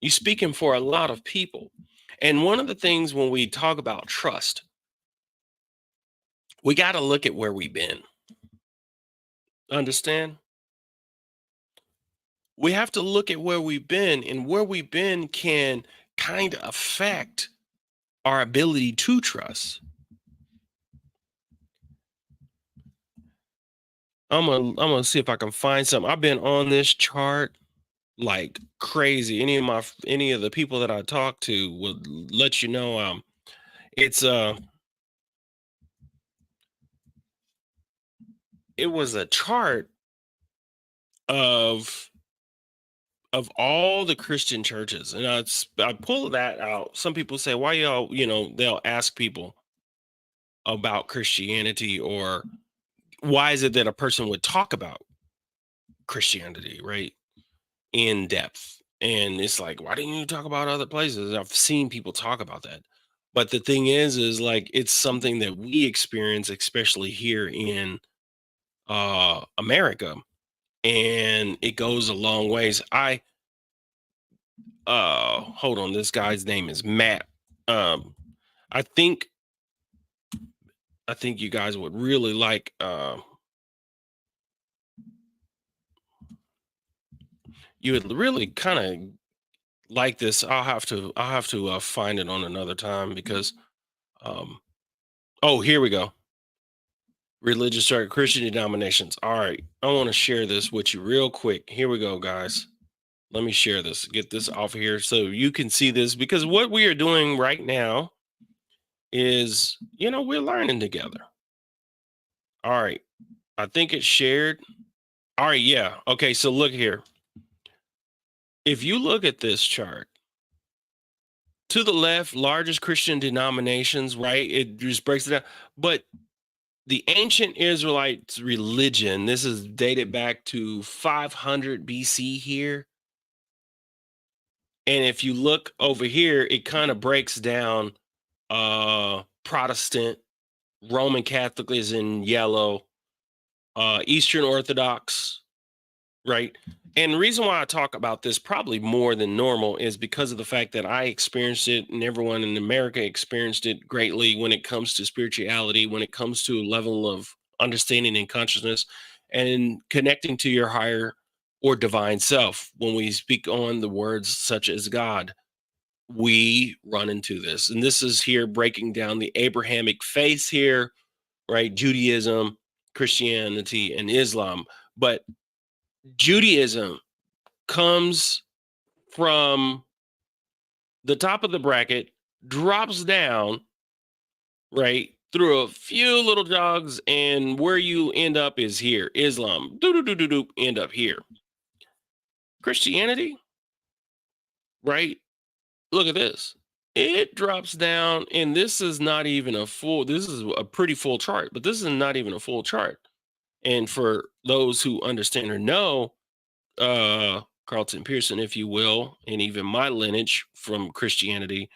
You're speaking for a lot of people. And one of the things when we talk about trust, we got to look at where we've been. Understand? We have to look at where we've been, and where we've been can kind of affect our ability to trust. I'm gonna see if I can find something. I've been on this chart like crazy. Any of the people that I talk to would let you know it's it was a chart of all the Christian churches. And I pull that out. Some people say, why y'all, they'll ask people about Christianity, or why is it that a person would talk about Christianity, right, in depth? And it's like, why didn't you talk about other places? I've seen people talk about that. But the thing is like, it's something that we experience, especially here in America. And it goes a long ways. Hold on, this guy's name is Matt. I think you guys would really like you would really kind of like this. I'll have to find it on another time, because oh, here we go. Religious or Christian denominations. All right, I want to share this with you real quick. Here we go, guys. Let me share this, get this off here so you can see this, because what we are doing right now is, we're learning together. All right, I think it's shared. All right, yeah. Okay, so look here. If you look at this chart, to the left, largest Christian denominations, right? It just breaks it down. But the ancient Israelite religion, this is dated back to 500 BC here. And if you look over here, it kind of breaks down Protestant, Roman Catholic is in yellow, Eastern Orthodox, right? And the reason why I talk about this probably more than normal is because of the fact that I experienced it and everyone in America experienced it greatly when it comes to spirituality, when it comes to a level of understanding and consciousness and connecting to your higher or divine self. When we speak on the words such as God, we run into this. And this is here breaking down the Abrahamic faith here, right? Judaism, Christianity, and Islam. But Judaism comes from the top of the bracket, drops down, right, through a few little jogs, and where you end up is here. Islam, end up here. Christianity, right? Look at this. It drops down, and this is not even a full, this is a pretty full chart, but this is not even a full chart. And for those who understand or know, Carlton Pearson, if you will, and even my lineage from Christianity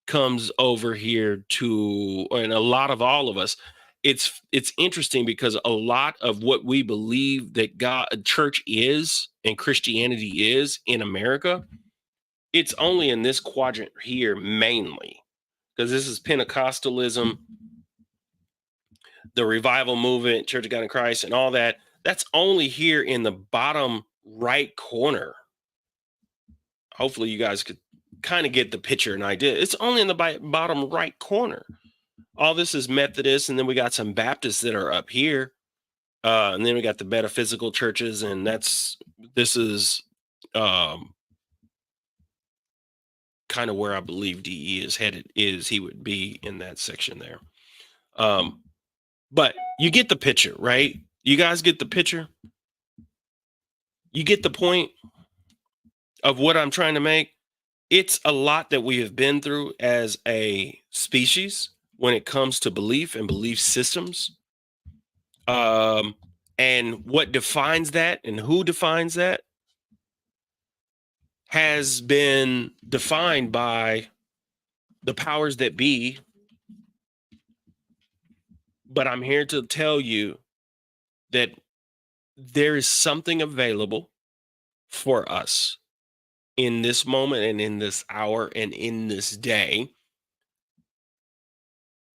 comes over here to, and a lot of all of us. It's interesting because a lot of what we believe that God, church is, and Christianity is in America, it's only in this quadrant here mainly, because this is Pentecostalism, the revival movement, Church of God in Christ, and all that. That's only here in the bottom right corner. Hopefully you guys could kind of get the picture and idea. It's only in the bottom right corner. All this is Methodist, and then we got some Baptists that are up here. And then we got the metaphysical churches, and this is kind of where I believe DE is headed, is he would be in that section there. But you get the picture, right? You guys get the picture? You get the point of what I'm trying to make? It's a lot that we have been through as a species when it comes to belief and belief systems. And what defines that and who defines that has been defined by the powers that be. But I'm here to tell you that there is something available for us in this moment and in this hour and in this day,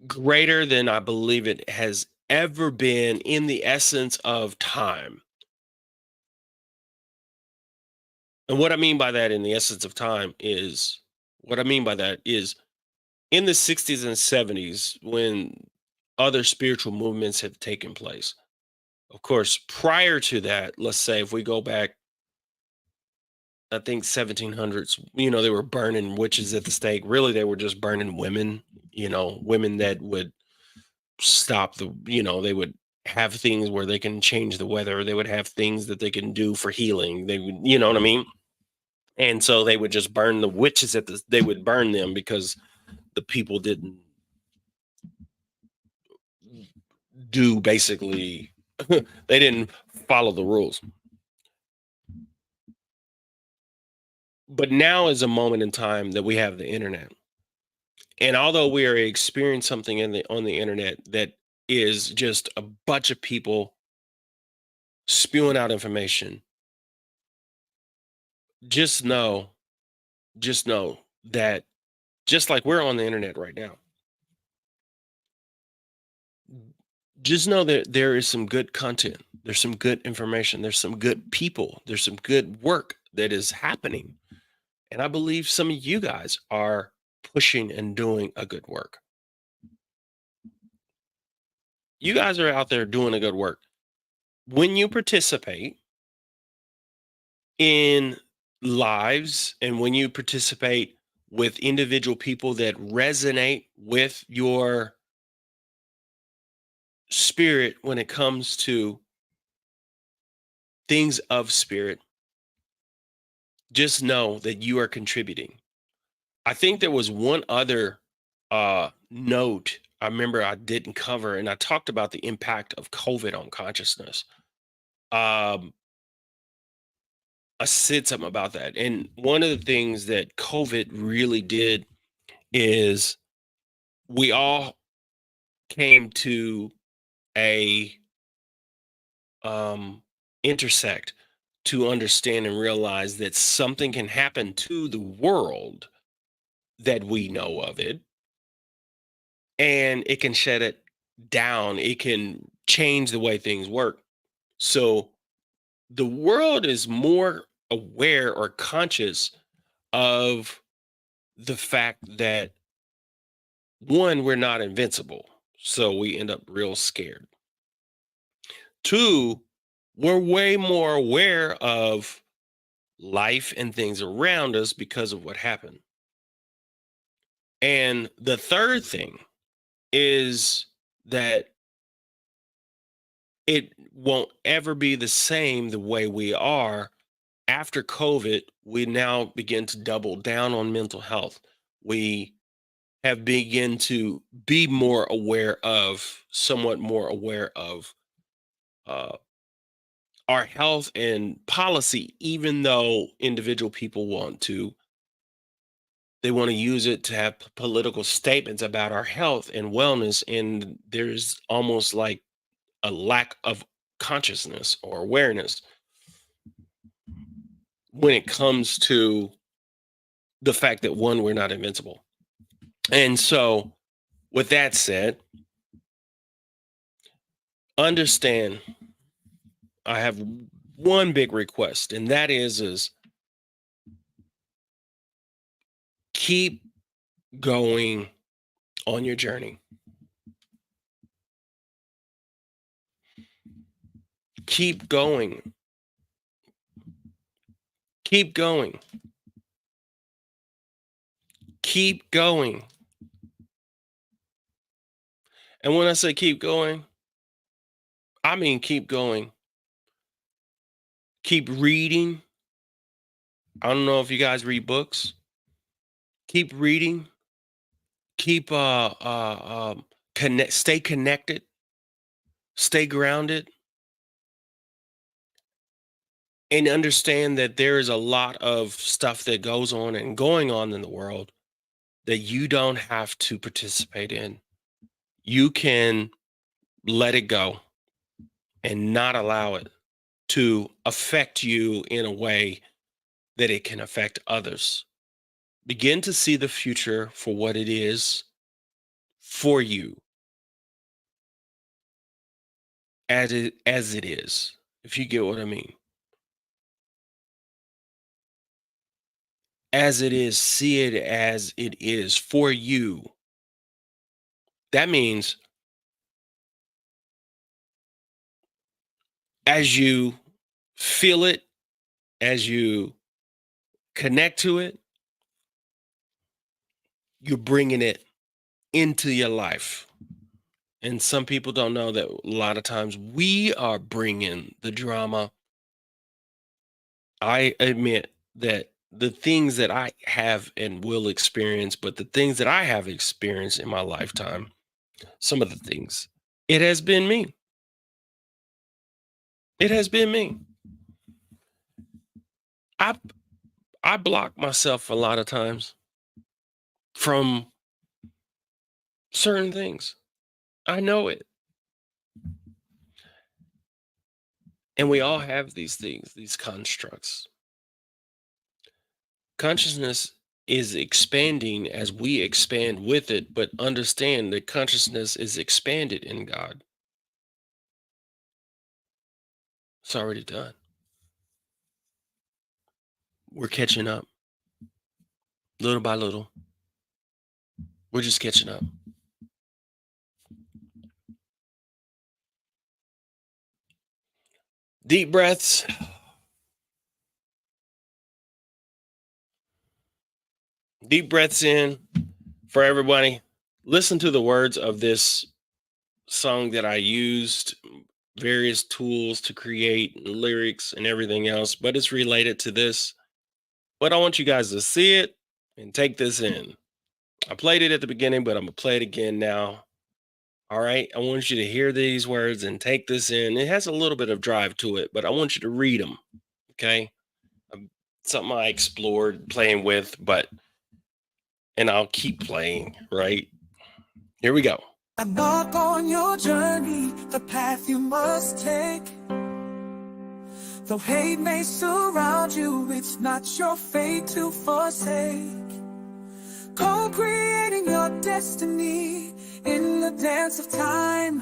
greater than I believe it has ever been in the essence of time. And what I mean by that in the essence of time is, what I mean by that is in the 60s and 70s, when other spiritual movements have taken place. Of course, prior to that, let's say if we go back, I think 1700s, they were burning witches at the stake. Really, they were just burning women, women that would stop they would have things where they can change the weather. They would have things that they can do for healing. They would, you know what I mean? And so they would just burn the witches they would burn them because the people didn't do basically, they didn't follow the rules. But now is a moment in time that we have the internet. And although we are experiencing something on the internet that is just a bunch of people spewing out information, just know that just like we're on the internet right now, just know that there is some good content. There's some good information. There's some good people. There's some good work that is happening. And I believe some of you guys are pushing and doing a good work. You guys are out there doing a good work. When you participate in lives and when you participate with individual people that resonate with your spirit when it comes to things of spirit, just know that you are contributing. I think there was one other note I remember I didn't cover, and I talked about the impact of COVID on consciousness. I said something about that. And one of the things that COVID really did is we all came to a intersect to understand and realize that something can happen to the world that we know of it, and it can shut it down. It can change the way things work. So the world is more aware or conscious of the fact that, one, we're not invincible. So we end up real scared. Two, we're way more aware of life and things around us because of what happened. And the third thing is that it won't ever be the same the way we are. After COVID, we now begin to double down on mental health. We have begun to be more aware of, somewhat more aware of uh, our health and policy, even though individual people they want to use it to have political statements about our health and wellness. And there's almost like a lack of consciousness or awareness when it comes to the fact that, one, we're not invincible. And so, with that said, understand I have one big request, and that is keep going on your journey. Keep going. Keep going. Keep going. And when I say keep going, I mean keep going. Keep reading. I don't know if you guys read books. Keep reading. Keep stay connected. Stay grounded. And understand that there is a lot of stuff that goes on and going on in the world that you don't have to participate in. You can let it go and not allow it to affect you in a way that it can affect others. Begin to see the future for what it is for you, as it is, if you get what I mean. As it is, see it as it is for you. That means as you feel it, as you connect to it, you're bringing it into your life. And some people don't know that a lot of times we are bringing the drama. I admit that the things that I have and will experience, but the things that I have experienced in my lifetime, some of the things, it has been me. It has been me. I I block myself a lot of times from certain things. I know it. And we all have these things, these constructs. Consciousness is expanding as we expand with it, but understand that consciousness is expanded in God. It's already done. We're catching up little by little. We're just catching up. Deep breaths. Deep breaths in for everybody. Listen to the words of this song that I used various tools to create, lyrics and everything else, but it's related to this. But I want you guys to see it and take this in. I played it at the beginning, but I'm gonna play it again now. All right. I want you to hear these words and take this in. It has a little bit of drive to it, but I want you to read them. Okay. Something I explored playing with, and I'll keep playing. Right. Here we go. Embark on your journey, the path you must take. Though hate may surround you, it's not your fate to forsake. Co-creating your destiny in the dance of time.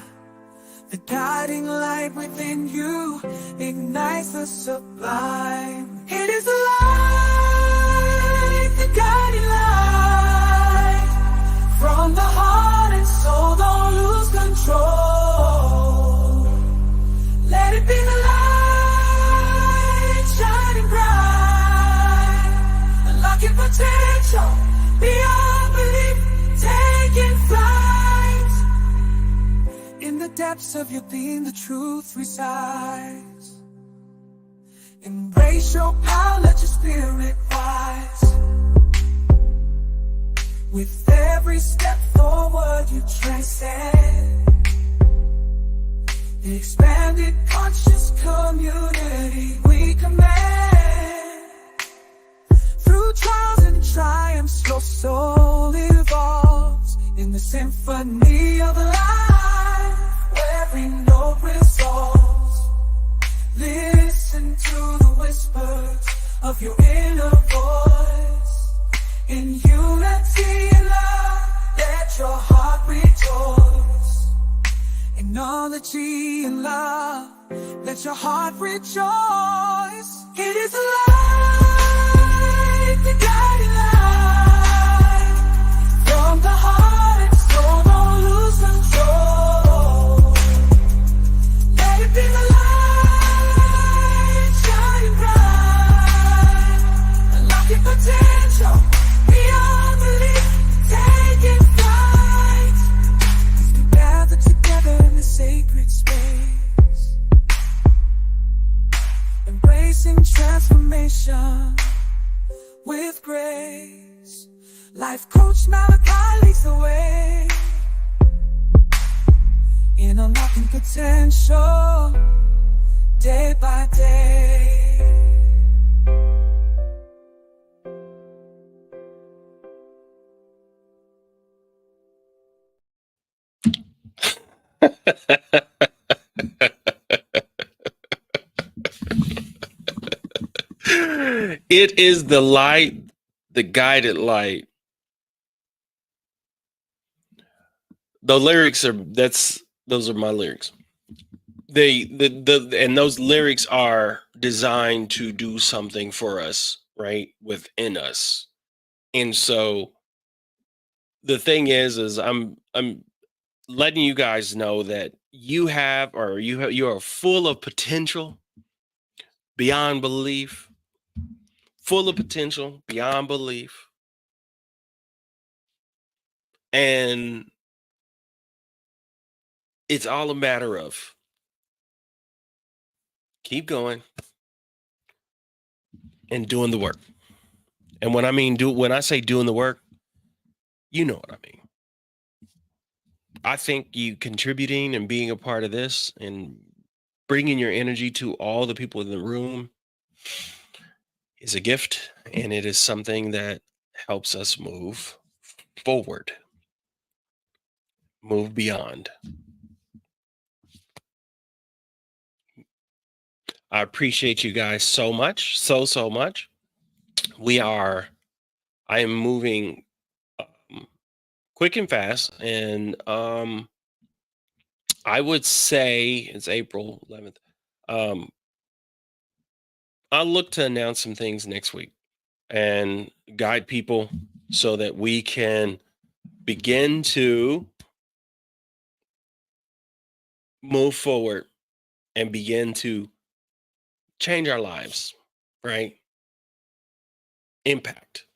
The guiding light within you ignites the sublime. It is the light, the guiding light. From the heart and soul, don't lose control. Let it be the light shining bright. Unlocking potential beyond belief, taking flight. In the depths of your being, the truth resides. Embrace your power, let your spirit rise. With every step forward, you transcend. The expanded conscious community we command. Through trials and triumphs, your soul evolves in the symphony of life, where every note resolves. Listen to the whispers of your inner voice. In unity and love, let your heart rejoice. Acknowledge and love, let your heart rejoice. It is the light, the guiding light. From the heart and soul, don't lose control. Let it be the light shining bright. Unlocking potential beyond belief, taking flight. As we gather together in the sacred space, embracing transformation with grace. Life coach Malachi leads the way in unlocking potential day by day. It is the light, the guided light. The lyrics are those are my lyrics. And those lyrics are designed to do something for us, right, within us. And so the thing is I'm letting you guys know that you are full of potential beyond belief, full of potential beyond belief. And it's all a matter of keep going and doing the work. And when I say doing the work, you know what I mean. I think you contributing and being a part of this and bringing your energy to all the people in the room is a gift, and it is something that helps us move forward, move beyond. I appreciate you guys so much, so much. I am moving quick and fast, and I would say it's April 11th. I'll look to announce some things next week and guide people so that we can begin to move forward and begin to change our lives, right? Impact.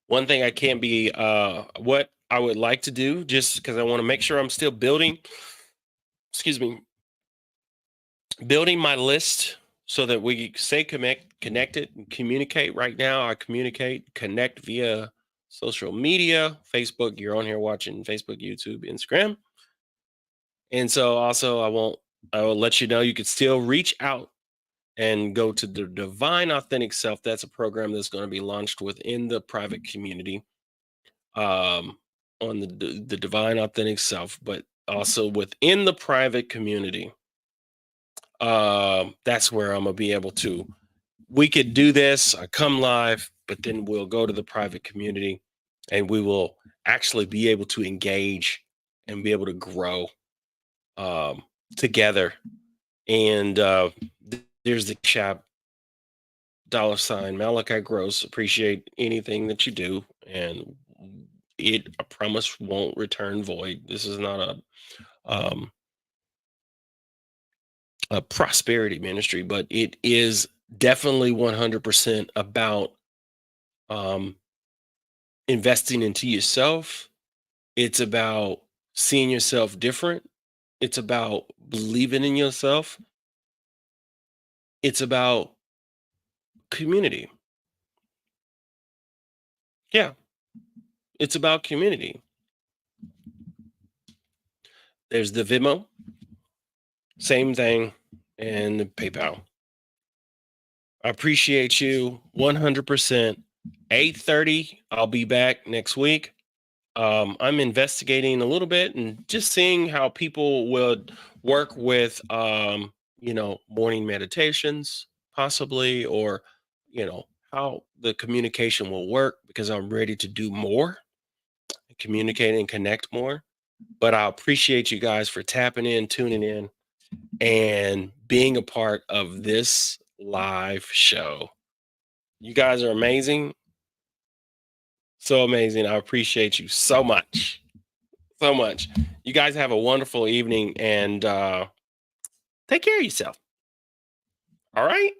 One thing I can't be, what I would like to do, just because I want to make sure I'm still building my list so that we stay connected and communicate. Right now, I connect via social media, Facebook. You're on here watching Facebook, YouTube, Instagram. And so also I will let you know you could still reach out and go to the Divine Authentic Self. That's a program that's going to be launched within the private community. on the divine authentic self, but also within the private community. That's where I'm gonna be able to. We could do this. I come live, but then we'll go to the private community, and we will actually be able to engage and be able to grow together. And there's the chat $ Malachi Gross. Appreciate anything that you do, and it, I promise, won't return void. This is not a prosperity ministry, but it is definitely 100% about investing into yourself. It's about seeing yourself different. It's about believing in yourself. It's about community. Yeah, it's about community. There's the Vimo, same thing, and the PayPal. I appreciate you 100%. 8:30, I'll be back next week. I'm investigating a little bit and just seeing how people would work with, morning meditations, possibly, or, how the communication will work, because I'm ready to do more, communicate and connect more. But I appreciate you guys for tapping in, tuning in, and being a part of this live show. You guys are amazing. So amazing. I appreciate you so much. So much. You guys have a wonderful evening, and take care of yourself. All right.